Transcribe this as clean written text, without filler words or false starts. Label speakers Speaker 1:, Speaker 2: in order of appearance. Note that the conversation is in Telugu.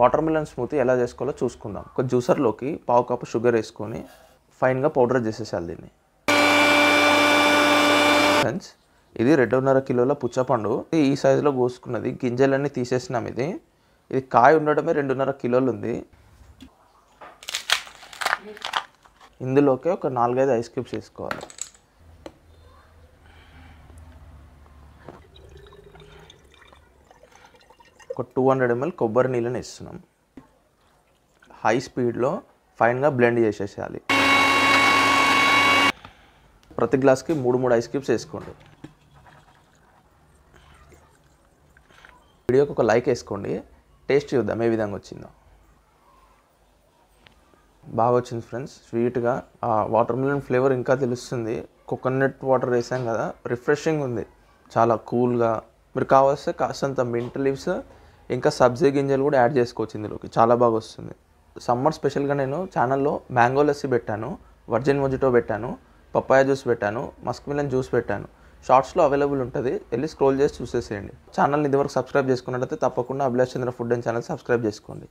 Speaker 1: వాటర్ మిలన్ స్మూతీ ఎలా చేసుకోవాలో చూసుకుందాం. ఒక జ్యూసర్లోకి పావు కప్పు షుగర్ వేసుకొని ఫైన్గా పౌడర్ చేసేసాలి దీన్ని. ఫ్రెండ్స్, ఇది 2.5 కిలోల పుచ్చపండు. ఈ సైజులో కోసుకున్నది, గింజలన్నీ తీసేసినాం. ఇది కాయ ఉండడమే 2.5 కిలోలు ఉంది. ఇందులోకి ఒక 4-5 ఐస్ క్యూబ్స్ వేసుకోవాలి. ఒక 200 ml కొబ్బరి నీళ్ళని వేస్తున్నాం. హై స్పీడ్లో ఫైన్గా బ్లెండ్ చేసేసేయాలి. ప్రతి గ్లాస్కి 3 ఐస్ క్యూబ్స్ వేసుకోండి. వీడియోకి ఒక లైక్ వేసుకోండి. టేస్ట్ చూద్దాం ఏ విధంగా వచ్చిందో. బాగా వచ్చింది ఫ్రెండ్స్, స్వీట్గా. వాటర్ మిలన్ ఫ్లేవర్ ఇంకా తెలుస్తుంది. కోకోనట్ వాటర్ వేసాం కదా, రిఫ్రెషింగ్ ఉంది, చాలా కూల్గా. మీరు కావాల్స్తే కాస్తంత మింట్ లీవ్స్ ఇంకా సబ్జీ గింజలు కూడా యాడ్ చేసుకోవచ్చు ఇందులోకి, చాలా బాగా వస్తుంది. సమ్మర్ స్పెషల్గా నేను ఛానల్లో మ్యాంగో లస్సీ పెట్టాను, వర్జిన్ మొజిటో పెట్టాను, పప్పాయ జ్యూస్ పెట్టాను, మస్క్ మిలన్ జ్యూస్ పెట్టాను. షార్ట్స్లో అవైలబుల్ ఉంటుంది, వెళ్ళి స్క్రోల్ చేసి చూసేసేయండి. ఛానల్ని ఇదివరకు సబ్స్క్రైబ్ చేసుకున్నట్లయితే తప్పకుండా అభిలాష్ చంద్ర ఫుడ్ అండ్ ఛానల్ సబ్స్క్రైబ్ చేసుకోండి.